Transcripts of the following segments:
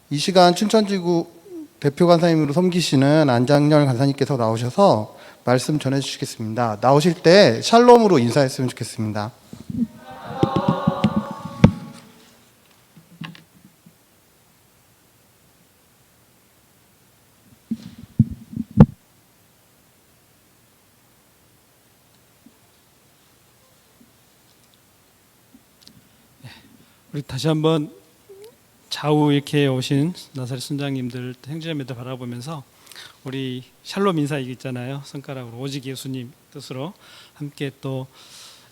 이 시간 춘천지구 대표 간사님으로 섬기시는 안장렬 간사님께서 나오셔서 말씀 전해 주시겠습니다. 나오실 때 샬롬으로 인사했으면 좋겠습니다. 우리 다시 한번 좌우 이렇게 오신 나사렛 순장님들, 형제자매들 바라보면서 우리 샬롬 인사 있잖아요. 손가락으로 오직 예수님 뜻으로 함께 또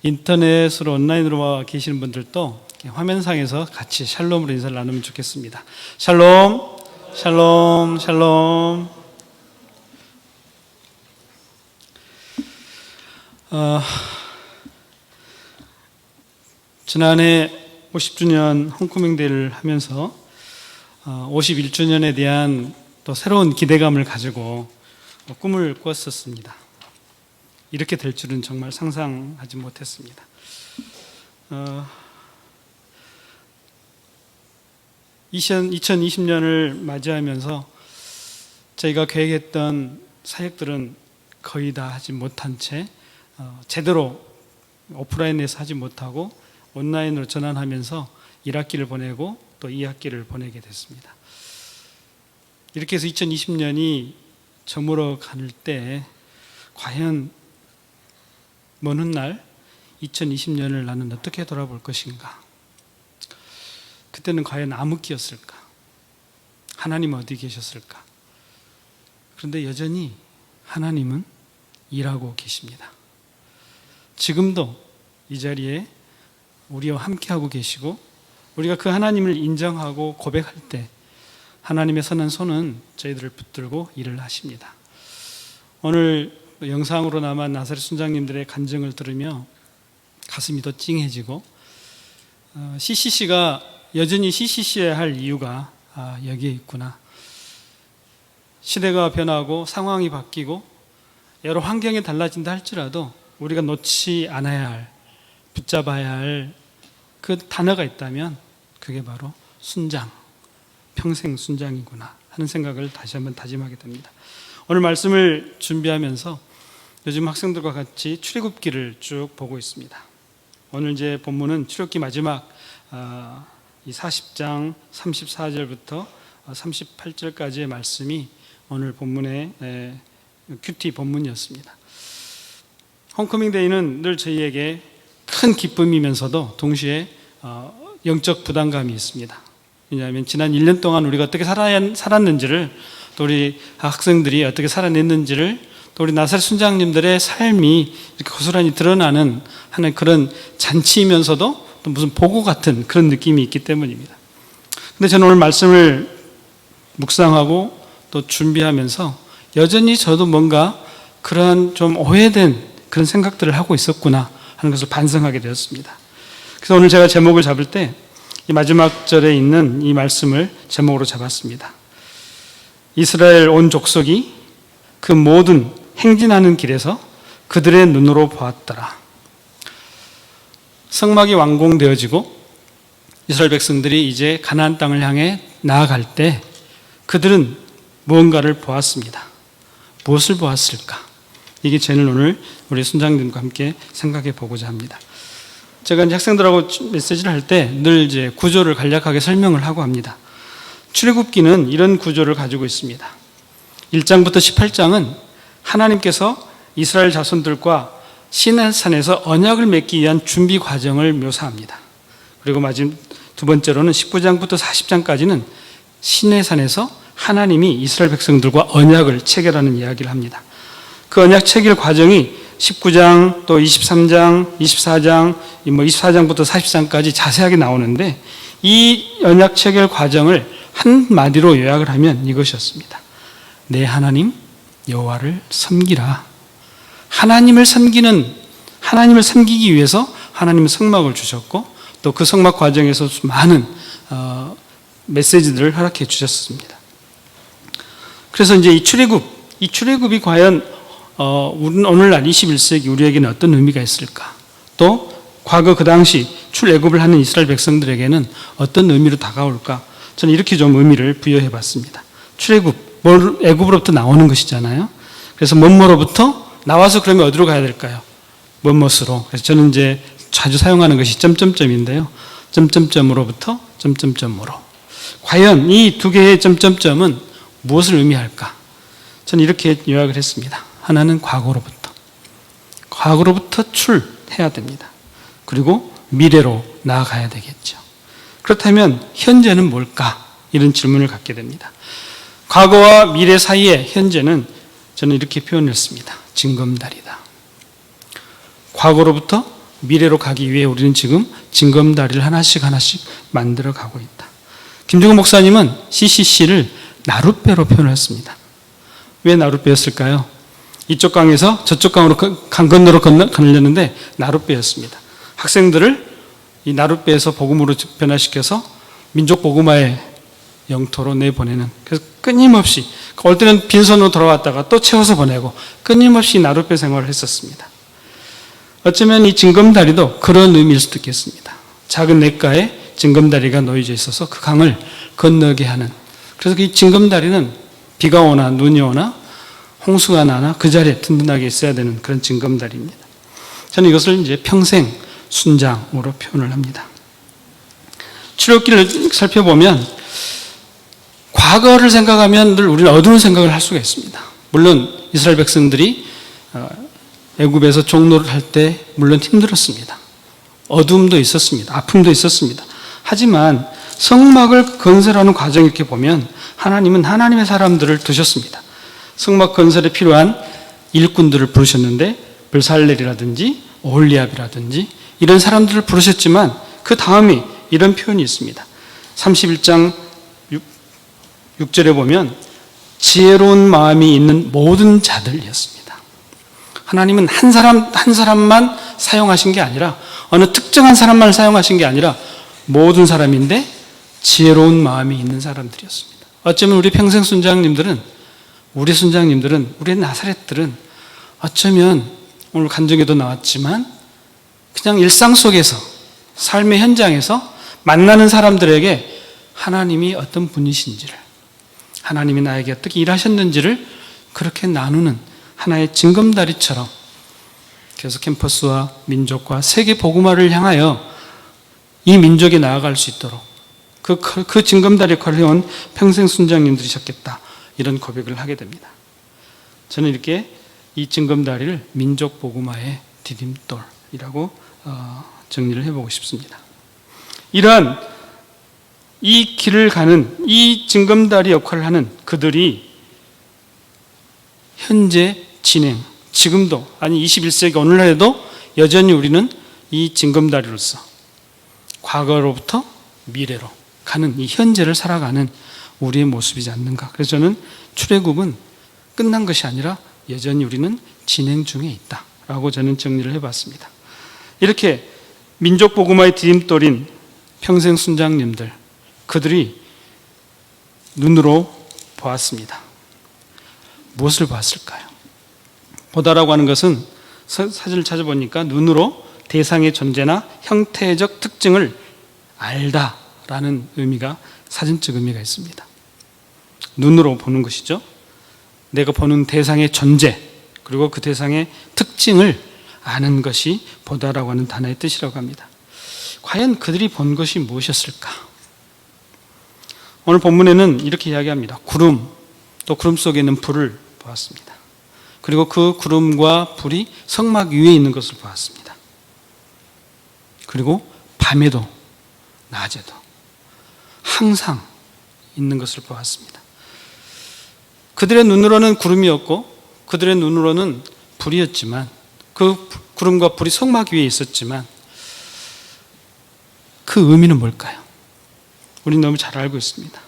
인터넷으로 온라인으로 와 계시는 분들도 화면상에서 같이 샬롬으로 인사를 나누면 좋겠습니다. 샬롬, 샬롬, 샬롬. 지난해 50주년 홈커밍데이를 하면서 51주년에 대한 또 새로운 기대감을 가지고 꿈을 꾸었었습니다. 이렇게 될 줄은 정말 상상하지 못했습니다. 2020년을 맞이하면서 저희가 계획했던 사역들은 거의 다 하지 못한 채 제대로 오프라인에서 하지 못하고 온라인으로 전환하면서 1학기를 보내고 또 2학기를 보내게 됐습니다. 이렇게 해서 2020년이 저물어 갈 때 과연 먼 훗날 2020년을 나는 어떻게 돌아볼 것인가? 그때는 과연 암흑기였을까? 하나님은 어디 계셨을까? 그런데 여전히 하나님은 일하고 계십니다. 지금도 이 자리에 우리와 함께하고 계시고 우리가 그 하나님을 인정하고 고백할 때 하나님의 선한 손은 저희들을 붙들고 일을 하십니다. 오늘 영상으로나마 나사렛 순장님들의 간증을 들으며 가슴이 더 찡해지고 CCC가 여전히 CCC여야 할 이유가 여기에 있구나. 시대가 변하고 상황이 바뀌고 여러 환경이 달라진다 할지라도 우리가 놓지 않아야 할, 붙잡아야 할 그 단어가 있다면 그게 바로 순장, 평생 순장이구나 하는 생각을 다시 한번 다짐하게 됩니다. 오늘 말씀을 준비하면서 요즘 학생들과 같이 출애굽기를 쭉 보고 있습니다. 오늘 이제 본문은 출애굽기 마지막 이 40장 34절부터 38절까지의 말씀이 오늘 본문의 큐티 본문이었습니다. 홈커밍데이는 늘 저희에게 큰 기쁨이면서도 동시에 영적 부담감이 있습니다. 왜냐하면 지난 1년 동안 우리가 어떻게 살았는지를, 또 우리 학생들이 어떻게 살아냈는지를, 또 우리 나사렛 순장님들의 삶이 이렇게 고스란히 드러나는 하는 그런 잔치이면서도 또 무슨 보고 같은 그런 느낌이 있기 때문입니다. 근데 저는 오늘 말씀을 묵상하고 또 준비하면서 여전히 저도 뭔가 그런 좀 오해된 그런 생각들을 하고 있었구나 하는 것을 반성하게 되었습니다. 그래서 오늘 제가 제목을 잡을 때 이 마지막 절에 있는 이 말씀을 제목으로 잡았습니다. 이스라엘 온 족속이 그 모든 행진하는 길에서 그들의 눈으로 보았더라. 성막이 완공되어지고 이스라엘 백성들이 이제 가나안 땅을 향해 나아갈 때 그들은 무언가를 보았습니다. 무엇을 보았을까? 이게 저는 오늘 우리 순장님과 함께 생각해 보고자 합니다. 제가 이제 학생들하고 메시지를 할 때 늘 이제 구조를 간략하게 설명을 하고 합니다. 출애굽기는 이런 구조를 가지고 있습니다. 1장부터 18장은 하나님께서 이스라엘 자손들과 시내산에서 언약을 맺기 위한 준비 과정을 묘사합니다. 그리고 마지막 두 번째로는 19장부터 40장까지는 시내산에서 하나님이 이스라엘 백성들과 언약을 체결하는 이야기를 합니다. 그 언약 체결 과정이 19장 또 23장, 24장, 24장부터 40장까지 자세하게 나오는데 이 언약 체결 과정을 한마디로 요약을 하면 이것이었습니다. 내 하나님 여호와를 섬기라. 하나님을 섬기기 위해서 하나님은 성막을 주셨고 또 그 성막 과정에서 많은 메시지들을 허락해 주셨습니다. 그래서 이제 이 출애굽이 과연 오늘날 21세기 우리에게는 어떤 의미가 있을까? 또 과거 그 당시 출애굽을 하는 이스라엘 백성들에게는 어떤 의미로 다가올까? 저는 이렇게 좀 의미를 부여해 봤습니다. 출애굽, 애굽으로부터 나오는 것이잖아요. 그래서 뭐뭐로부터 나와서 그러면 어디로 가야 될까요? 뭐뭐으로. 그래서 저는 이제 자주 사용하는 것이 점점점인데요. 점점점으로부터 점점점으로. 과연 이 두 개의 점점점은 무엇을 의미할까? 저는 이렇게 요약을 했습니다. 하나는 과거로부터 출해야 됩니다. 그리고 미래로 나아가야 되겠죠. 그렇다면 현재는 뭘까? 이런 질문을 갖게 됩니다. 과거와 미래 사이에 현재는 저는 이렇게 표현했습니다. 징검다리다. 과거로부터 미래로 가기 위해 우리는 지금 징검다리를 하나씩 만들어 가고 있다. 김종근 목사님은 CCC를 나룻배로 표현했습니다. 왜 나룻배였을까요? 이쪽 강에서 저쪽 강으로 강 건너로 건너려는데 나룻배였습니다. 학생들을 이 나룻배에서 복음으로 변화시켜서 민족 복음화의 영토로 내보내는, 그래서 끊임없이 올 때는 빈손으로 돌아왔다가 또 채워서 보내고 끊임없이 나룻배 생활을 했었습니다. 어쩌면 이 징검다리도 그런 의미일 수도 있겠습니다. 작은 냇가에 징검다리가 놓여져 있어서 그 강을 건너게 하는, 그래서 이 징검다리는 비가 오나 눈이 오나 홍수가 나나 그 자리에 든든하게 있어야 되는 그런 징검다리입니다. 저는 이것을 이제 평생 순장으로 표현을 합니다. 출애굽기를 살펴보면 과거를 생각하면 늘 우리는 어두운 생각을 할 수가 있습니다. 물론 이스라엘 백성들이 애굽에서 종노를 할 때 물론 힘들었습니다. 어둠도 있었습니다. 아픔도 있었습니다. 하지만 성막을 건설하는 과정 이렇게 보면 하나님은 하나님의 사람들을 두셨습니다. 성막 건설에 필요한 일꾼들을 부르셨는데 블살렐이라든지 오홀리압이라든지 이런 사람들을 부르셨지만 그 다음에 이런 표현이 있습니다. 31장 6절에 보면 지혜로운 마음이 있는 모든 자들이었습니다. 하나님은 한 사람만 사용하신 게 아니라 어느 특정한 사람만 사용하신 게 아니라 모든 사람인데 지혜로운 마음이 있는 사람들이었습니다. 어쩌면 우리 평생 순장님들은, 우리 나사렛들은 어쩌면 오늘 간증에도 나왔지만 그냥 일상 속에서 삶의 현장에서 만나는 사람들에게 하나님이 어떤 분이신지를, 하나님이 나에게 어떻게 일하셨는지를 그렇게 나누는 하나의 징검다리처럼 그래서 캠퍼스와 민족과 세계 복음화를 향하여 이 민족이 나아갈 수 있도록 그 징검다리 역할을 해온 평생 순장님들이셨겠다, 이런 고백을 하게 됩니다. 저는 이렇게 이 징검다리를 민족 복음화의 디딤돌이라고 정리를 해보고 싶습니다. 이러한 이 길을 가는 이 징검다리 역할을 하는 그들이 현재 진행, 지금도 아니 21세기 오늘날에도 여전히 우리는 이 징검다리로서 과거로부터 미래로 가는 이 현재를 살아가는 우리의 모습이지 않는가. 그래서 저는 출애굽은 끝난 것이 아니라 여전히 우리는 진행 중에 있다라고 저는 정리를 해봤습니다. 이렇게 민족 복음화의 디딤돌인 평생 순장님들, 그들이 눈으로 보았습니다. 무엇을 보았을까요? 보다라고 하는 것은 사진을 찾아보니까 눈으로 대상의 존재나 형태적 특징을 알다라는 의미가, 사진적 의미가 있습니다. 눈으로 보는 것이죠. 내가 보는 대상의 존재, 그리고 그 대상의 특징을 아는 것이 보다라고 하는 단어의 뜻이라고 합니다. 과연 그들이 본 것이 무엇이었을까? 오늘 본문에는 이렇게 이야기합니다. 구름, 또 구름 속에 있는 불을 보았습니다. 그리고 그 구름과 불이 성막 위에 있는 것을 보았습니다. 그리고 밤에도 낮에도 항상 있는 것을 보았습니다. 그들의 눈으로는 구름이었고 그들의 눈으로는 불이었지만, 그 구름과 불이 성막 위에 있었지만 그 의미는 뭘까요? 우리는 너무 잘 알고 있습니다.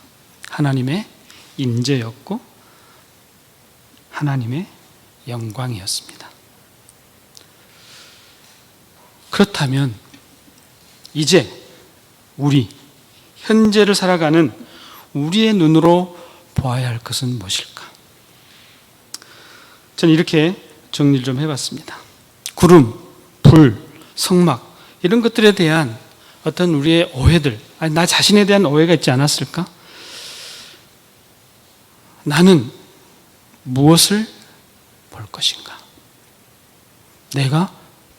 하나님의 인재였고 하나님의 영광이었습니다. 그렇다면 이제 우리 현재를 살아가는 우리의 눈으로 보아야 할 것은 무엇일까? 저는 이렇게 정리를 좀 해봤습니다. 구름, 불, 성막 이런 것들에 대한 어떤 우리의 오해들, 나 자신에 대한 오해가 있지 않았을까? 나는 무엇을 볼 것인가? 내가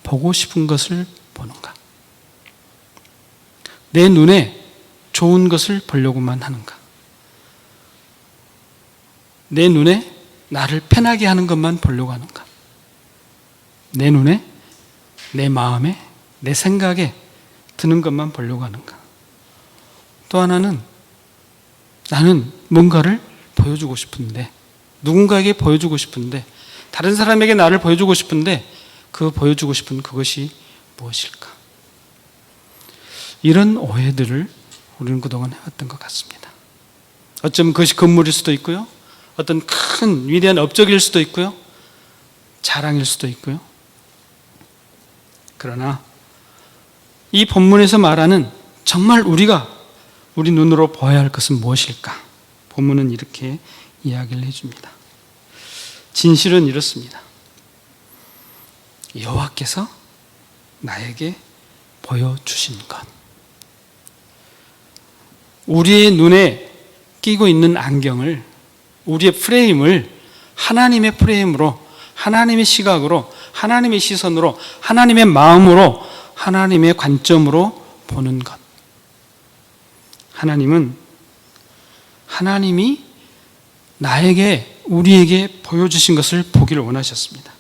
보고 싶은 것을 보는가? 내 눈에 좋은 것을 보려고만 하는가? 내 눈에 나를 편하게 하는 것만 보려고 하는가? 내 눈에, 내 마음에, 내 생각에 드는 것만 보려고 하는가? 또 하나는 나는 뭔가를 보여주고 싶은데, 누군가에게 보여주고 싶은데, 다른 사람에게 나를 보여주고 싶은데 그 보여주고 싶은 그것이 무엇일까? 이런 오해들을 우리는 그동안 해왔던 것 같습니다. 어쩌면 그것이 건물일 수도 있고요, 어떤 큰 위대한 업적일 수도 있고요, 자랑일 수도 있고요. 그러나 이 본문에서 말하는 정말 우리가 우리 눈으로 보아야 할 것은 무엇일까? 본문은 이렇게 이야기를 해줍니다. 진실은 이렇습니다. 여호와께서 나에게 보여주신 것. 우리의 눈에 끼고 있는 안경을, 우리의 프레임을 하나님의 프레임으로, 하나님의 시각으로, 하나님의 시선으로, 하나님의 마음으로, 하나님의 관점으로 보는 것. 하나님이 나에게, 우리에게 보여주신 것을 보기를 원하셨습니다.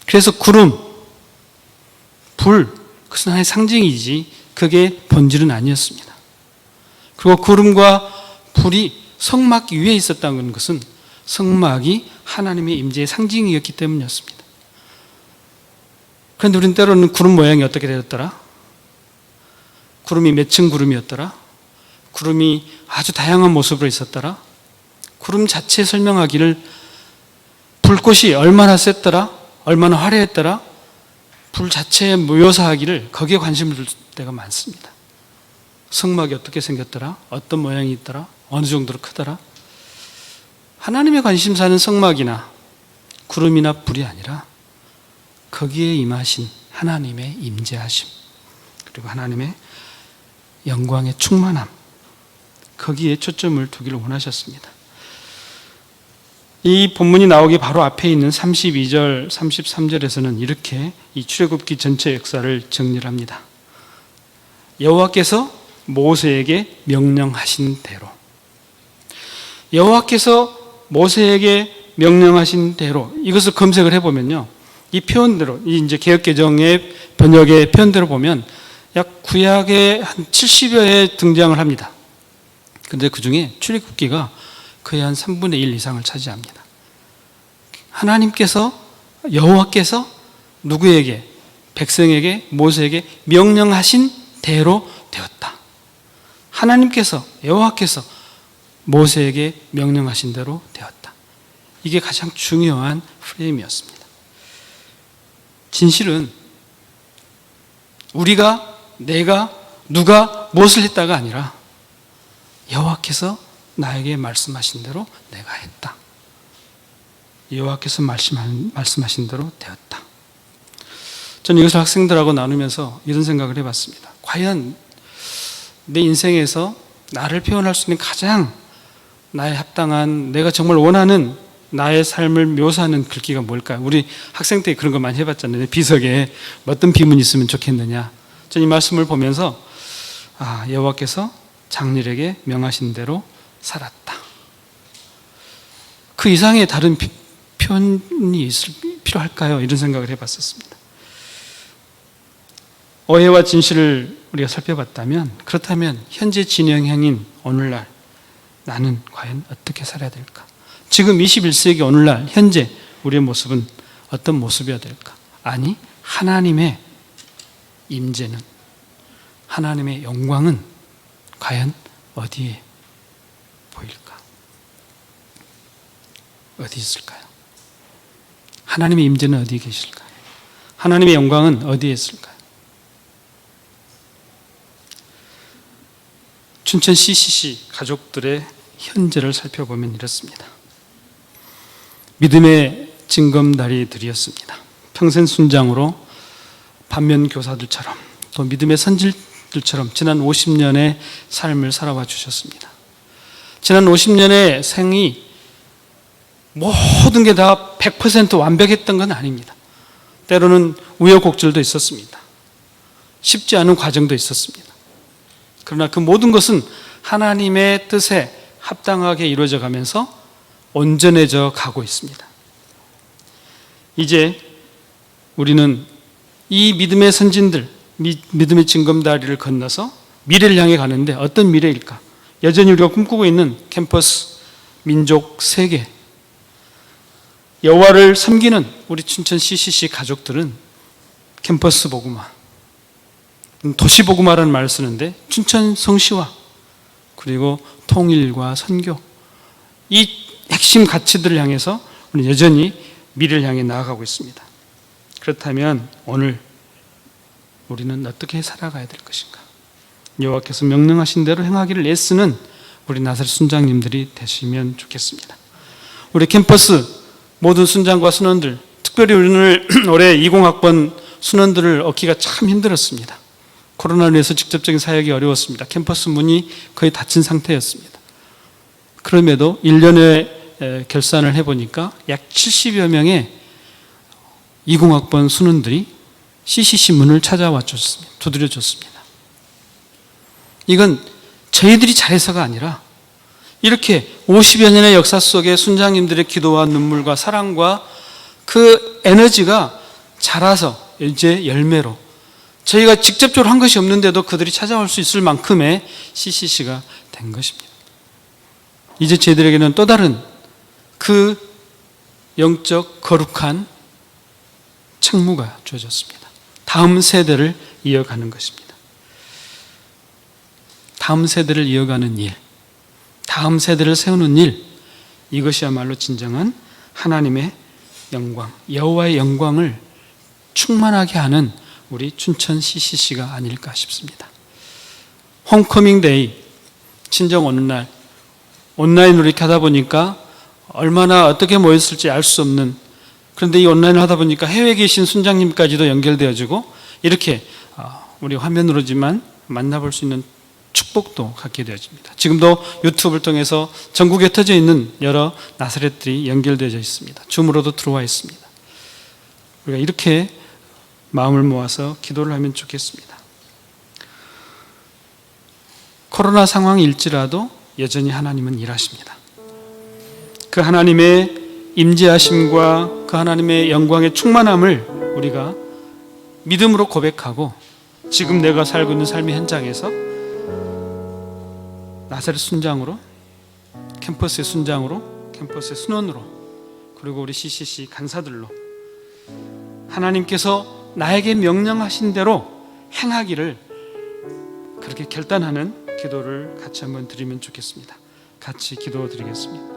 그래서 구름, 불, 그것은 하나의 상징이지 그게 본질은 아니었습니다. 그리고 구름과 불이 성막 위에 있었다는 것은 성막이 하나님의 임재의 상징이었기 때문이었습니다. 그런데 우리는 때로는 구름 모양이 어떻게 되었더라? 구름이 몇 층 구름이었더라? 구름이 아주 다양한 모습으로 있었더라? 구름 자체 설명하기를 불꽃이 얼마나 셌더라? 얼마나 화려했더라? 불 자체에 묘사하기를 거기에 관심을 둘 때가 많습니다. 성막이 어떻게 생겼더라? 어떤 모양이 있더라? 어느 정도로 크더라? 하나님의 관심사는 성막이나 구름이나 불이 아니라 거기에 임하신 하나님의 임재하심, 그리고 하나님의 영광의 충만함, 거기에 초점을 두기를 원하셨습니다. 이 본문이 나오기 바로 앞에 있는 32절, 33절에서는 이렇게 이 출애굽기 전체 역사를 정리를 합니다. 여호와께서 모세에게 명령하신 대로, 여호와께서 모세에게 명령하신 대로, 이것을 검색을 해보면요, 이 표현대로, 이제 개역개정의 번역의 표현대로 보면 약 구약에 한 70여 회 등장을 합니다. 그런데 그 중에 출애굽기가 거의 한 3분의 1 이상을 차지합니다. 하나님께서, 여호와께서 누구에게, 백성에게, 모세에게 명령하신 대로 되었다. 하나님께서, 여호와께서 모세에게 명령하신 대로 되었다. 이게 가장 중요한 프레임이었습니다. 진실은 우리가, 내가, 누가 무엇을 했다가 아니라 여호와께서 나에게 말씀하신 대로 내가 했다. 여호와께서 말씀하신 대로 되었다. 저는 이것을 학생들하고 나누면서 이런 생각을 해봤습니다. 과연 내 인생에서 나를 표현할 수 있는 가장 나에 합당한, 내가 정말 원하는 나의 삶을 묘사하는 글귀가 뭘까요? 우리 학생 때 그런 거 많이 해봤잖아요. 비석에 어떤 비문이 있으면 좋겠느냐. 저는 이 말씀을 보면서 여호와께서 장렬에게 명하신 대로 살았다. 그 이상의 다른 표현이 필요할까요? 이런 생각을 해봤었습니다. 오해와 진실을 우리가 살펴봤다면, 그렇다면 현재 진행형인 오늘날 나는 과연 어떻게 살아야 될까? 지금 21세기 오늘날 현재 우리의 모습은 어떤 모습이어야 될까? 아니, 하나님의 임재는, 하나님의 영광은 과연 어디에 보일까? 어디 있을까요? 하나님의 임재는 어디에 계실까요? 하나님의 영광은 어디에 있을까요? 춘천 CCC 가족들의 현재를 살펴보면 이렇습니다. 믿음의 징검다리들이었습니다. 평생 순장으로 반면 교사들처럼, 또 믿음의 선질들처럼 지난 50년의 삶을 살아와 주셨습니다. 지난 50년의 생이 모든 게 다 100% 완벽했던 건 아닙니다. 때로는 우여곡절도 있었습니다. 쉽지 않은 과정도 있었습니다. 그러나 그 모든 것은 하나님의 뜻에 합당하게 이루어져 가면서 온전해져 가고 있습니다. 이제 우리는 이 믿음의 선진들, 믿음의 징검다리를 건너서 미래를 향해 가는데 어떤 미래일까? 여전히 우리가 꿈꾸고 있는 캠퍼스 민족 세계, 여호와를 섬기는 우리 춘천 CCC 가족들은 캠퍼스 복음화, 도시 복음화라는 말을 쓰는데 춘천 성시화, 그리고 통일과 선교, 이 핵심 가치들을 향해서 우리는 여전히 미래를 향해 나아가고 있습니다. 그렇다면 오늘 우리는 어떻게 살아가야 될 것인가? 여호와께서 명령하신 대로 행하기를 애쓰는 우리 나사렛 순장님들이 되시면 좋겠습니다. 우리 캠퍼스 모든 순장과 순원들, 특별히 우리는 올해 20학번 순원들을 얻기가 참 힘들었습니다. 코로나로 인해서 직접적인 사역이 어려웠습니다. 캠퍼스 문이 거의 닫힌 상태였습니다. 그럼에도 1년에 결산을 해보니까 약 70여 명의 20학번 순원들이 CCC 문을 찾아와 줬습니다. 두드려 줬습니다. 이건 저희들이 잘해서가 아니라 이렇게 50여 년의 역사 속에 순장님들의 기도와 눈물과 사랑과 그 에너지가 자라서 이제 열매로 저희가 직접적으로 한 것이 없는데도 그들이 찾아올 수 있을 만큼의 CCC가 된 것입니다. 이제 저희들에게는 또 다른 그 영적 거룩한 책무가 주어졌습니다. 다음 세대를 이어가는 것입니다. 다음 세대를 이어가는 일, 다음 세대를 세우는 일, 이것이야말로 진정한 하나님의 영광, 여호와의 영광을 충만하게 하는 우리 춘천 CCC가 아닐까 싶습니다. 홈커밍 데이, 친정 오는 날, 온라인으로 이렇게 하다 보니까 얼마나 어떻게 모였을지 알 수 없는, 그런데 이 온라인을 하다 보니까 해외에 계신 순장님까지도 연결되어지고 이렇게 우리 화면으로지만 만나볼 수 있는 축복도 갖게 되어집니다. 지금도 유튜브를 통해서 전국에 흩어져 있는 여러 나사렛들이 연결되어 있습니다. 줌으로도 들어와 있습니다. 우리가 이렇게 마음을 모아서 기도를 하면 좋겠습니다. 코로나 상황일지라도 여전히 하나님은 일하십니다. 그 하나님의 임재하심과 그 하나님의 영광의 충만함을 우리가 믿음으로 고백하고 지금 내가 살고 있는 삶의 현장에서 나사렛 순장으로, 캠퍼스의 순장으로, 캠퍼스의 순원으로, 그리고 우리 CCC 간사들로 하나님께서 나에게 명령하신 대로 행하기를 그렇게 결단하는 기도를 같이 한번 드리면 좋겠습니다. 같이 기도드리겠습니다.